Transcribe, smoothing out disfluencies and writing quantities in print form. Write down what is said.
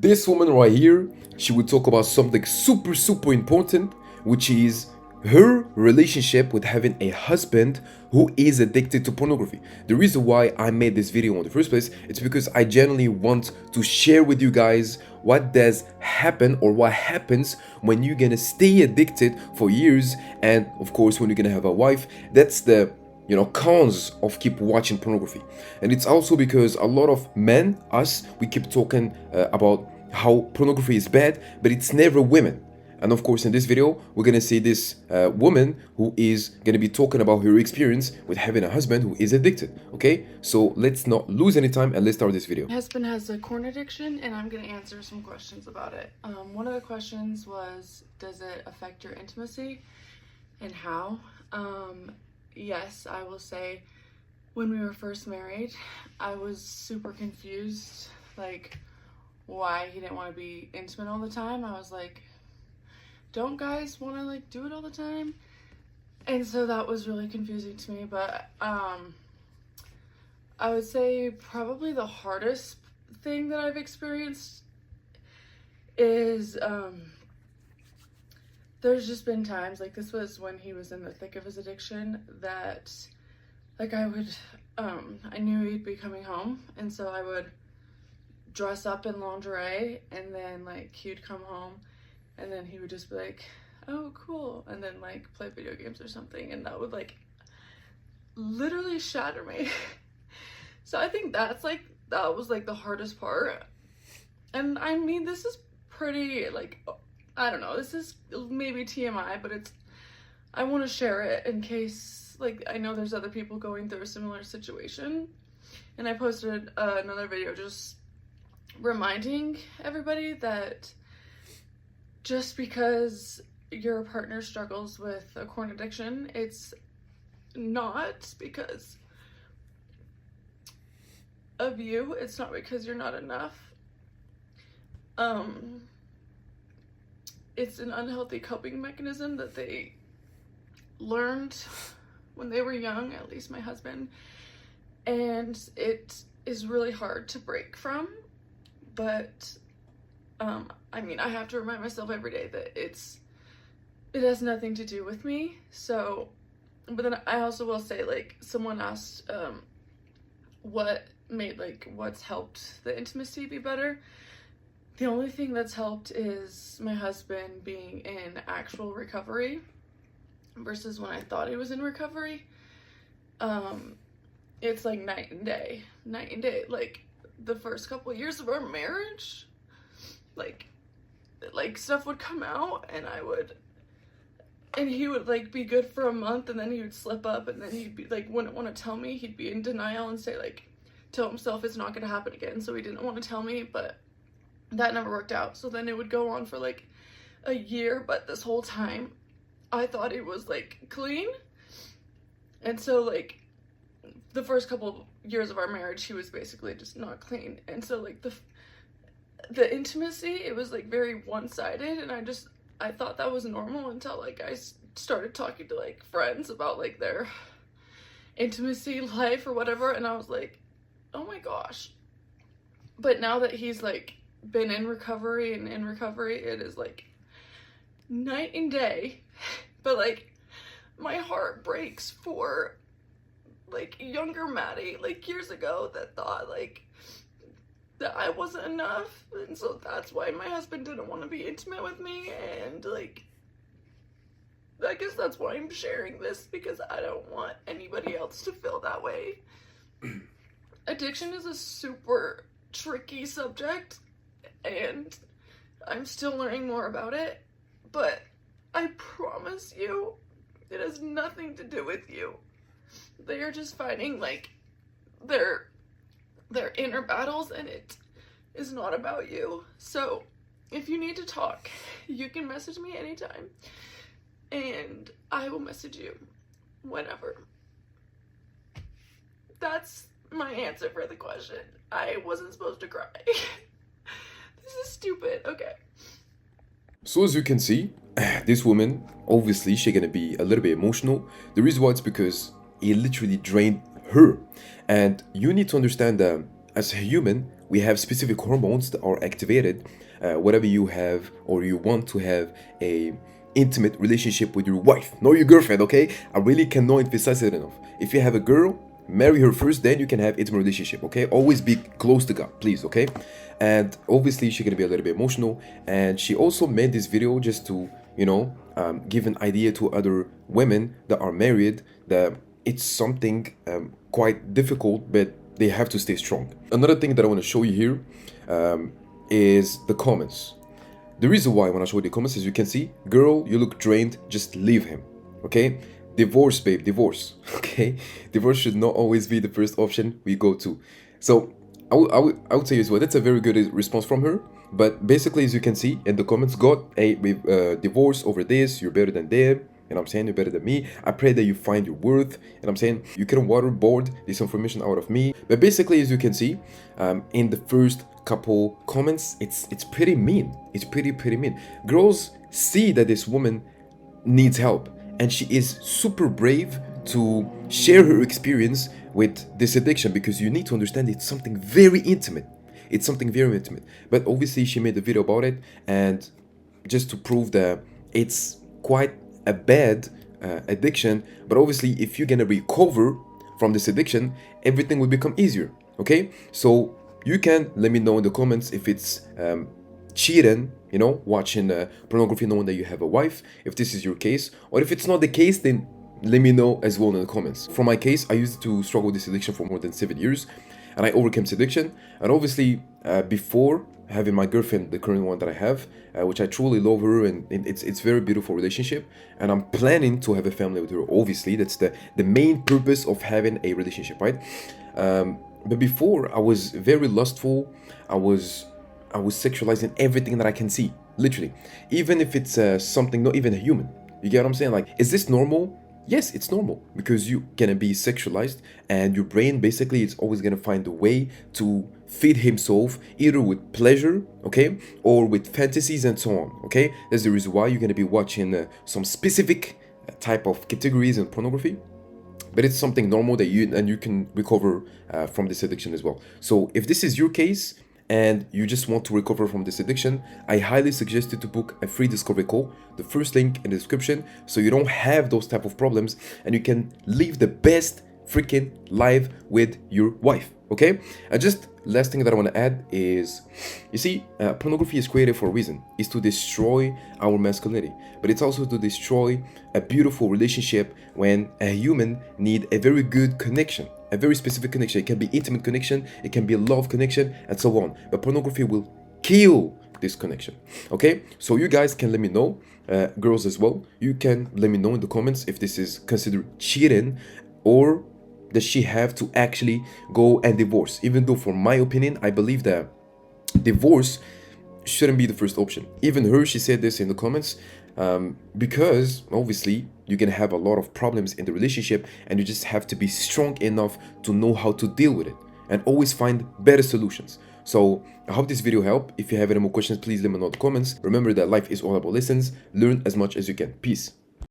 This woman right here, she would talk about something super important, which is her relationship with having a husband who is addicted to pornography. The reason why I made this video in the first place, it's because I genuinely want to share with you guys what does happen or what happens when you're gonna stay addicted for years, and of course when you're gonna have a wife. That's the cons of keep watching pornography. And it's also because a lot of men, us, we keep talking about how pornography is bad, but it's never women. And of course in this video we're gonna see this woman who is gonna be talking about her experience with having a husband who is addicted. Okay, so let's not lose any time and let's start this video. My husband has a porn addiction and I'm gonna answer some questions about it. One of the questions was, does it affect your intimacy and how? Yes, I will say when we were first married, I was super confused, like why he didn't want to be intimate all the time. I was like, don't guys want to like do it all the time? And so that was really confusing to me, but I would say probably the hardest thing that I've experienced is there's just been times, like this was when he was in the thick of his addiction, that like I knew he'd be coming home, and so I would dress up in lingerie, and then like he'd come home and then he would just be like, oh cool, and then like play video games or something, and that would like literally shatter me. So I think that was like the hardest part. And I mean, this is pretty like, I don't know, this is maybe TMI, but I want to share it in case, like, I know there's other people going through a similar situation. And I posted another video just reminding everybody that just because your partner struggles with a porn addiction, it's not because of you. It's not because you're not enough. It's an unhealthy coping mechanism that they learned when they were young, at least my husband, and it is really hard to break from. But I mean, I have to remind myself every day that it has nothing to do with me. So, but then I also will say, like, someone asked what's helped the intimacy be better. The only thing that's helped is my husband being in actual recovery versus when I thought he was in recovery. It's like night and day. Like the first couple of years of our marriage, like stuff would come out and he would like be good for a month, and then he would slip up, and then he'd be like, wouldn't want to tell me. He'd be in denial and say like, tell himself it's not going to happen again. So he didn't want to tell me, but that never worked out. So then it would go on for like a year, but this whole time I thought it was like clean. And so like the first couple of years of our marriage, he was basically just not clean. And so like the intimacy, it was like very one-sided, and I thought that was normal until like I started talking to like friends about like their intimacy life or whatever, and I was like, oh my gosh. But now that he's like been in recovery, it is like night and day. But like my heart breaks for like younger Maddie, like years ago, that thought like that I wasn't enough, and so that's why my husband didn't want to be intimate with me. And like, I guess that's why I'm sharing this, because I don't want anybody else to feel that way. Addiction is a super tricky subject, and I'm still learning more about it, but I promise you, it has nothing to do with you. They are just fighting like their inner battles, and it is not about you. So if you need to talk, you can message me anytime, and I will message you whenever. That's my answer for the question. I wasn't supposed to cry. This is stupid. Okay. So as you can see, this woman, obviously she's gonna be a little bit emotional. The reason why it's because it literally drained her. And you need to understand that as a human, we have specific hormones that are activated whatever you have or you want to have a intimate relationship with your wife, not your girlfriend, okay? I really cannot emphasize it enough. If you have a girl, marry her first, then you can have intimate relationship, okay? Always be close to God, please, okay? And obviously she's gonna be a little bit emotional, and she also made this video just to, you know, give an idea to other women that are married that it's something quite difficult, but they have to stay strong. Another thing that I want to show you here is the comments. The reason why when I show you the comments, as you can see, girl, you look drained, just leave him, okay? Divorce, babe, divorce, okay? Divorce should not always be the first option we go to. So I would say as well, that's a very good response from her. But basically, as you can see in the comments, got a divorce over this, you're better than them, and I'm saying you're better than me. I pray that you find your worth, and I'm saying you can waterboard this information out of me. But basically, as you can see, in the first couple comments, it's pretty mean. It's pretty mean. Girls see that this woman needs help, and she is super brave to share her experience with this addiction, because you need to understand it's something very intimate. It's something very intimate. But obviously she made a video about it, and just to prove that it's quite a bad addiction, but obviously if you're gonna recover from this addiction, everything will become easier, okay? So you can let me know in the comments if it's cheating, you know, watching pornography knowing that you have a wife, if this is your case, or if it's not the case, then let me know as well in the comments. For my case, I used to struggle with this addiction for more than 7 years, and I overcame this addiction. And obviously before having my girlfriend, the current one that I have, which I truly love her, and it's very beautiful relationship, and I'm planning to have a family with her. Obviously that's the main purpose of having a relationship, right? But before, I was very lustful. I was sexualizing everything that I can see, literally, even if it's something not even a human. You get what I'm saying? Like, is this normal? Yes, it's normal, because you gonna be sexualized, and your brain basically is always gonna find a way to feed himself, either with pleasure, okay, or with fantasies and so on, okay? That's the reason why you're gonna be watching some specific type of categories in pornography. But it's something normal that you can recover from this addiction as well. So if this is your case and you just want to recover from this addiction, I highly suggest you to book a free discovery call, the first link in the description, so you don't have those type of problems and you can live the best freaking life with your wife, okay? And just last thing that I want to add is, you see, pornography is created for a reason. It's to destroy our masculinity, but it's also to destroy a beautiful relationship when a human need a very good connection, a very specific connection. It can be intimate connection, it can be a love connection, and so on. But pornography will kill this connection, okay? So you guys can let me know, girls as well, you can let me know in the comments if this is considered cheating, or does she have to actually go and divorce? Even though, for my opinion, I believe that divorce shouldn't be the first option. Even her, she said this in the comments, because obviously you're gonna have a lot of problems in the relationship, and you just have to be strong enough to know how to deal with it and always find better solutions. So I hope this video helped. If you have any more questions, please let me know in the comments. Remember that life is all about lessons. Learn as much as you can. Peace.